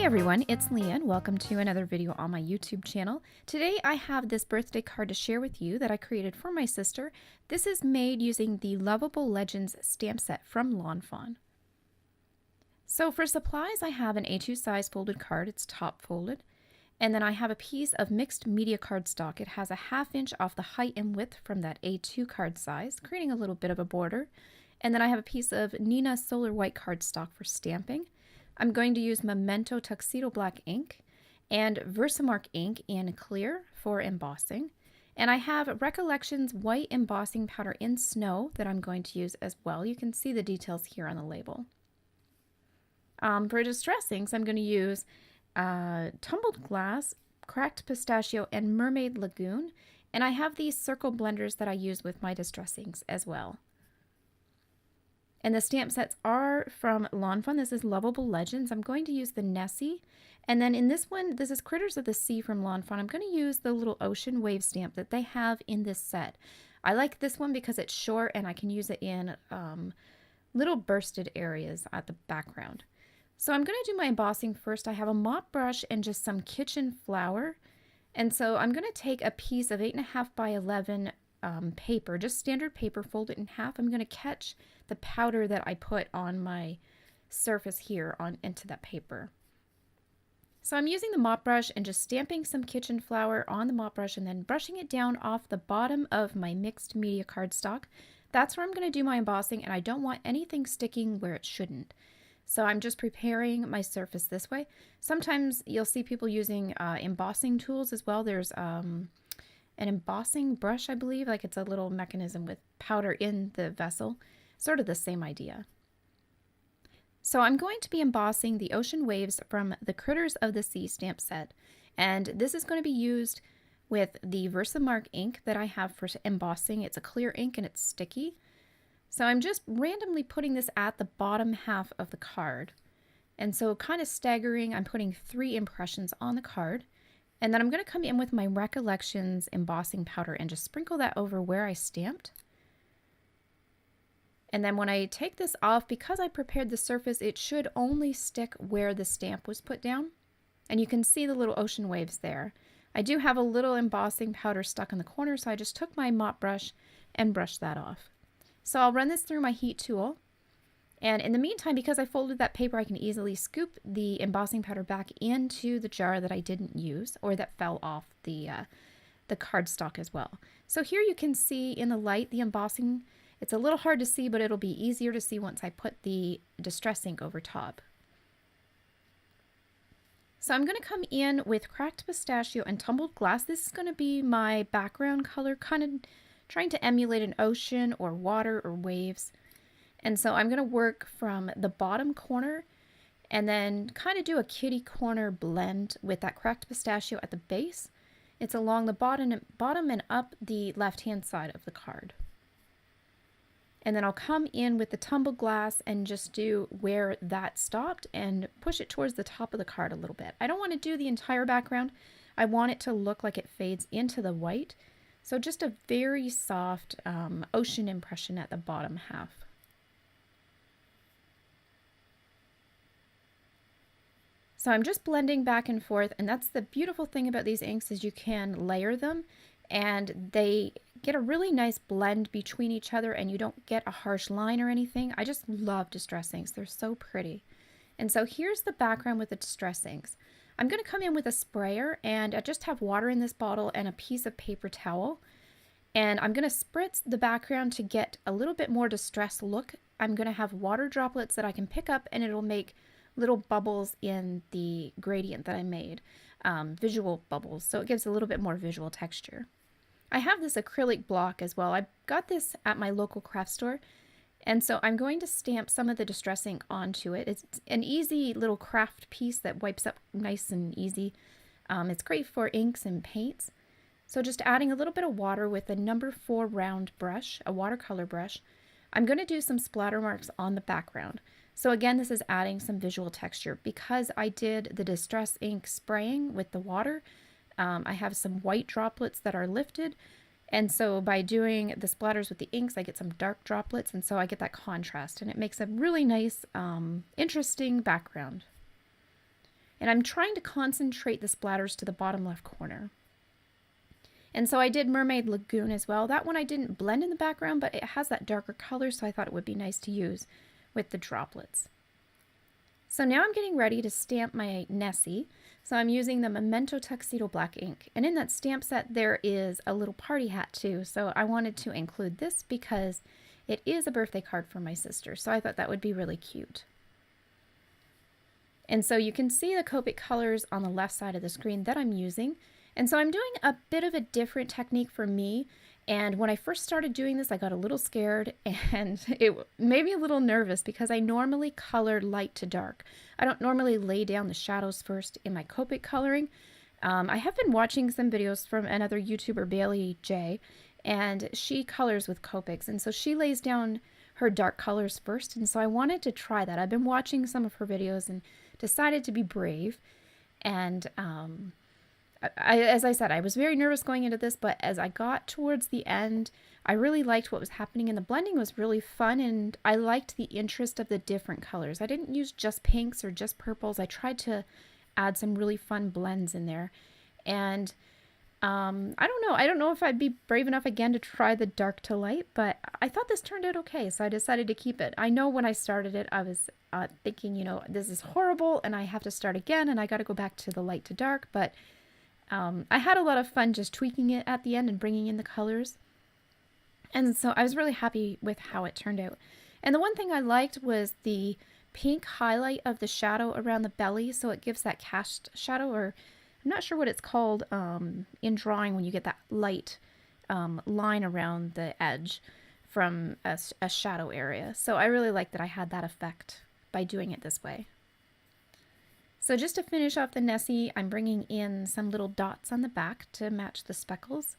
Hey everyone, it's Leanne. Welcome to another video on my YouTube channel. Today I have this birthday card to share with you that I created for my sister. This is made using the Loveable Legends stamp set from Lawn Fawn. So for supplies, I have an A2 size folded card. It's top folded. And then I have a piece of mixed media cardstock. It has a 1/2 inch off the height and width from that A2 card size, creating a little bit of a border. And then I have a piece of Nina Solar White cardstock for stamping. I'm going to use Memento Tuxedo Black ink and Versamark ink in clear for embossing. And I have Recollections white embossing powder in snow that I'm going to use as well. You can see the details here on the label. For Distress Inks, I'm going to use Tumbled Glass, Cracked Pistachio, and Mermaid Lagoon. And I have these circle blenders that I use with my Distress Inks as well. And the stamp sets are from Lawn Fawn. This is Loveable Legends. I'm going to use the Nessie. And then in this one, this is Critters of the Sea from Lawn Fawn. I'm going to use the little ocean wave stamp that they have in this set. I like this one because it's short and I can use it in little bursted areas at the background. So I'm going to do my embossing first. I have a mop brush and just some kitchen flour. And so I'm going to take a piece of 8.5 by 11 paper, just standard paper, fold it in half. I'm going to catch the powder that I put on my surface here into that paper. So I'm using the mop brush and just stamping some kitchen flour on the mop brush and then brushing it down off the bottom of my mixed media cardstock. That's where I'm going to do my embossing, and I don't want anything sticking where it shouldn't. So I'm just preparing my surface this way. Sometimes you'll see people using embossing tools as well. There's an embossing brush, I believe, like it's a little mechanism with powder in the vessel. Sort of the same idea. So I'm going to be embossing the ocean waves from the Critters of the Sea stamp set. And this is going to be used with the Versamark ink that I have for embossing. It's a clear ink and it's sticky. So I'm just randomly putting this at the bottom half of the card. And so kind of staggering, I'm putting 3 impressions on the card. And then I'm going to come in with my Recollections embossing powder and just sprinkle that over where I stamped. And then when I take this off, because I prepared the surface, it should only stick where the stamp was put down. And you can see the little ocean waves there. I do have a little embossing powder stuck in the corner, so I just took my mop brush and brushed that off. So I'll run this through my heat tool. And in the meantime, because I folded that paper, I can easily scoop the embossing powder back into the jar that I didn't use or that fell off the cardstock as well. So here you can see in the light the embossing. It's a little hard to see, but it'll be easier to see once I put the Distress ink over top. So I'm going to come in with Cracked Pistachio and Tumbled Glass. This is going to be my background color, kind of trying to emulate an ocean or water or waves. And so I'm going to work from the bottom corner and then kind of do a kitty corner blend with that Cracked Pistachio at the base. It's along the bottom and up the left-hand side of the card. And then I'll come in with the Tumbled Glass and just do where that stopped and push it towards the top of the card a little bit. I don't want to do the entire background. I want it to look like it fades into the white. So just a very soft ocean impression at the bottom half. So I'm just blending back and forth, and that's the beautiful thing about these inks is you can layer them and they get a really nice blend between each other and you don't get a harsh line or anything. I just love Distress Inks. They're so pretty. And so here's the background with the Distress Inks. I'm going to come in with a sprayer, and I just have water in this bottle and a piece of paper towel. And I'm going to spritz the background to get a little bit more distressed look. I'm going to have water droplets that I can pick up, and it'll make little bubbles in the gradient that I made, visual bubbles, so it gives a little bit more visual texture. I have this acrylic block as well. I got this at my local craft store, and so I'm going to stamp some of the Distress ink onto it. It's an easy little craft piece that wipes up nice and easy. It's great for inks and paints. So just adding a little bit of water with a number 4 round brush, a watercolor brush. I'm going to do some splatter marks on the background. So again, this is adding some visual texture. Because I did the Distress ink spraying with the water, I have some white droplets that are lifted. And so by doing the splatters with the inks, I get some dark droplets, and so I get that contrast, and it makes a really nice, interesting background. And I'm trying to concentrate the splatters to the bottom left corner. And so I did Mermaid Lagoon as well. That one I didn't blend in the background, but it has that darker color, so I thought it would be nice to use with the droplets. So now I'm getting ready to stamp my Nessie. So I'm using the Memento Tuxedo Black ink. And in that stamp set, there is a little party hat too. So I wanted to include this because it is a birthday card for my sister. So I thought that would be really cute. And so you can see the Copic colors on the left side of the screen that I'm using. And so I'm doing a bit of a different technique for me. And when I first started doing this, I got a little scared and it made me a little nervous because I normally color light to dark. I don't normally lay down the shadows first in my Copic coloring. I have been watching some videos from another YouTuber, Bailey J, and she colors with Copics. And so she lays down her dark colors first. And so I wanted to try that. I've been watching some of her videos and decided to be brave. And as I said, I was very nervous going into this, but as I got towards the end, I really liked what was happening, and the blending was really fun, and I liked the interest of the different colors. I didn't use just pinks or just purples. I tried to add some really fun blends in there, and I don't know if I'd be brave enough again to try the dark to light, but I thought this turned out okay, so I decided to keep it. I know when I started it, I was thinking, you know, this is horrible, and I have to start again, and I got to go back to the light to dark, but I had a lot of fun just tweaking it at the end and bringing in the colors. And so I was really happy with how it turned out. And the one thing I liked was the pink highlight of the shadow around the belly. So it gives that cast shadow, or I'm not sure what it's called in drawing when you get that light line around the edge from a shadow area. So I really like that I had that effect by doing it this way. So just to finish off the Nessie, I'm bringing in some little dots on the back to match the speckles,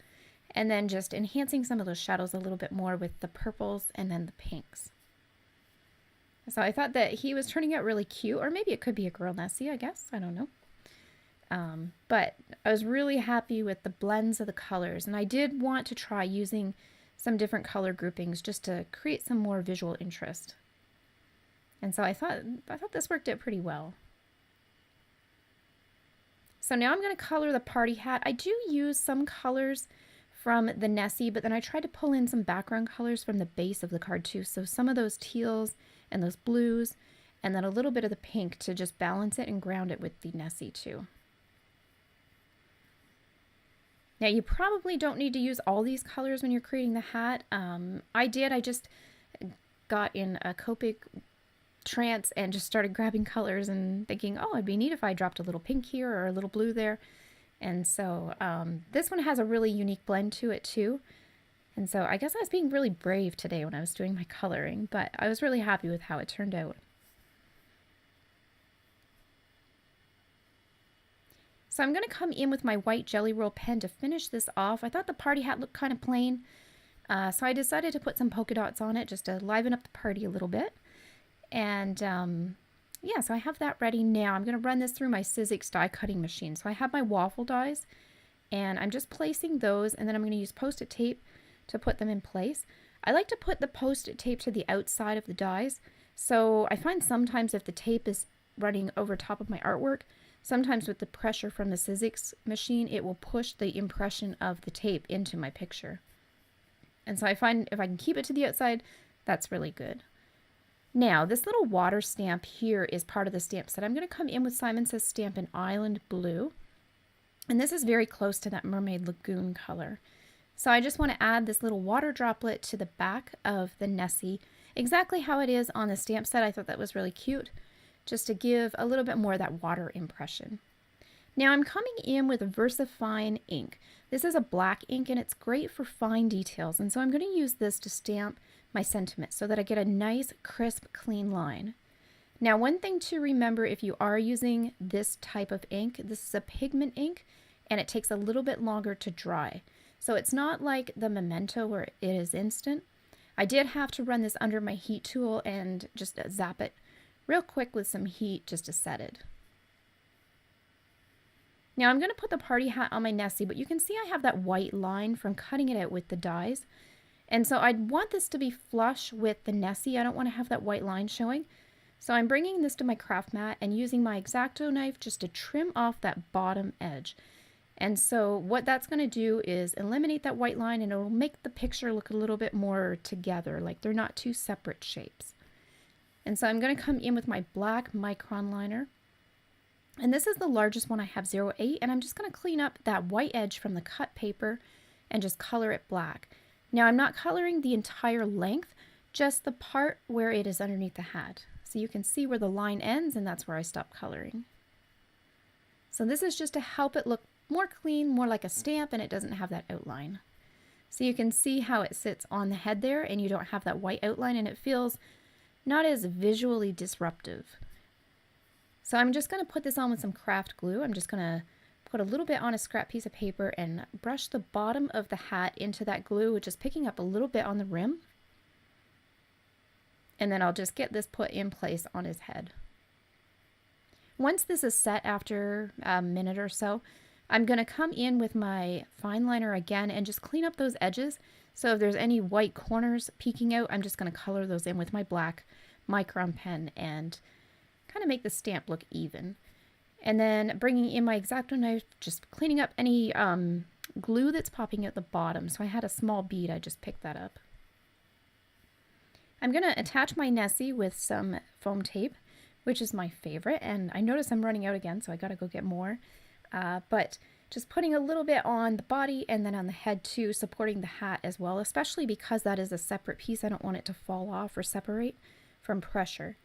and then just enhancing some of those shadows a little bit more with the purples and then the pinks. So I thought that he was turning out really cute, or maybe it could be a girl Nessie, I guess, I don't know. But I was really happy with the blends of the colors, and I did want to try using some different color groupings just to create some more visual interest. And so I thought this worked out pretty well. So now I'm going to color the party hat. I do use some colors from the Nessie, but then I tried to pull in some background colors from the base of the card too. So some of those teals and those blues, and then a little bit of the pink to just balance it and ground it with the Nessie too. Now you probably don't need to use all these colors when you're creating the hat. I just got in a Copic trance and just started grabbing colors and thinking, oh, it'd be neat if I dropped a little pink here or a little blue there. And so this one has a really unique blend to it too. And so I guess I was being really brave today when I was doing my coloring, but I was really happy with how it turned out. So I'm going to come in with my white Jelly Roll pen to finish this off. I thought the party hat looked kind of plain, so I decided to put some polka dots on it just to liven up the party a little bit. And yeah, so I have that ready now. I'm going to run this through my COPIC die cutting machine. So I have my waffle dies, and I'm just placing those, and then I'm going to use Post-it tape to put them in place. I like to put the Post-it tape to the outside of the dies. So I find sometimes if the tape is running over top of my artwork, sometimes with the pressure from the COPIC machine, it will push the impression of the tape into my picture. And so I find if I can keep it to the outside, that's really good. Now, this little water stamp here is part of the stamp set. I'm going to come in with Simon Says Stampin' Island Blue. And this is very close to that Mermaid Lagoon color. So I just want to add this little water droplet to the back of the Nessie, exactly how it is on the stamp set. I thought that was really cute, just to give a little bit more of that water impression. Now I'm coming in with VersaFine ink. This is a black ink and it's great for fine details. And so I'm going to use this to stamp my sentiment so that I get a nice, crisp, clean line. Now, one thing to remember if you are using this type of ink, this is a pigment ink and it takes a little bit longer to dry. So it's not like the Memento where it is instant. I did have to run this under my heat tool and just zap it real quick with some heat just to set it. Now I'm going to put the party hat on my Nessie, but you can see I have that white line from cutting it out with the dies. And so I want this to be flush with the Nessie. I don't want to have that white line showing. So I'm bringing this to my craft mat and using my X-Acto knife just to trim off that bottom edge. And so what that's going to do is eliminate that white line, and it'll make the picture look a little bit more together, like they're not two separate shapes. And so I'm going to come in with my black micron liner. And this is the largest one I have, 0.8, and I'm just going to clean up that white edge from the cut paper and just color it black. Now I'm not coloring the entire length, just the part where it is underneath the hat. So you can see where the line ends, and that's where I stop coloring. So this is just to help it look more clean, more like a stamp, and it doesn't have that outline. So you can see how it sits on the head there, and you don't have that white outline, and it feels not as visually disruptive. So I'm just going to put this on with some craft glue. I'm just going to put a little bit on a scrap piece of paper and brush the bottom of the hat into that glue, which is picking up a little bit on the rim. And then I'll just get this put in place on his head. Once this is set after a minute or so, I'm going to come in with my fine liner again and just clean up those edges. So if there's any white corners peeking out, I'm just going to color those in with my black micron pen and kind of make the stamp look even. And then bringing in my X-Acto knife, just cleaning up any glue that's popping at the bottom. So I had a small bead, I just picked that up. I'm going to attach my Nessie with some foam tape, which is my favorite, and I notice I'm running out again, so I gotta go get more. But just putting a little bit on the body and then on the head too, supporting the hat as well, especially because that is a separate piece. I don't want it to fall off or separate from pressure.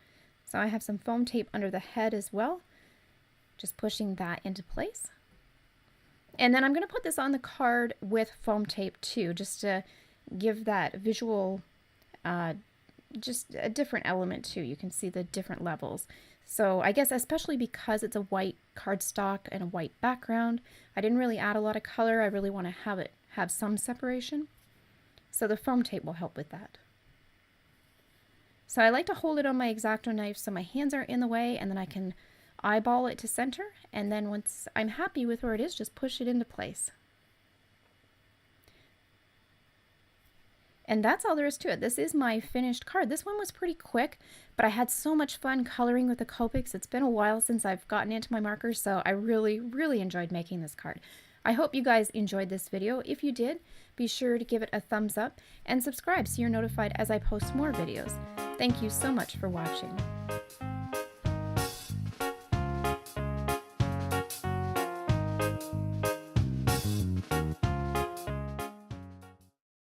So I have some foam tape under the head as well, just pushing that into place. And then I'm going to put this on the card with foam tape too, just to give that visual just a different element too. You can see the different levels. So I guess especially because it's a white cardstock and a white background, I didn't really add a lot of color. I really want to have some separation. So the foam tape will help with that. So I like to hold it on my X-Acto knife so my hands aren't in the way, and then I can eyeball it to center, and then once I'm happy with where it is, just push it into place. And that's all there is to it. This is my finished card. This one was pretty quick, but I had so much fun coloring with the Copics. It's been a while since I've gotten into my markers, so I really, really enjoyed making this card. I hope you guys enjoyed this video. If you did, be sure to give it a thumbs up and subscribe so you're notified as I post more videos. Thank you so much for watching.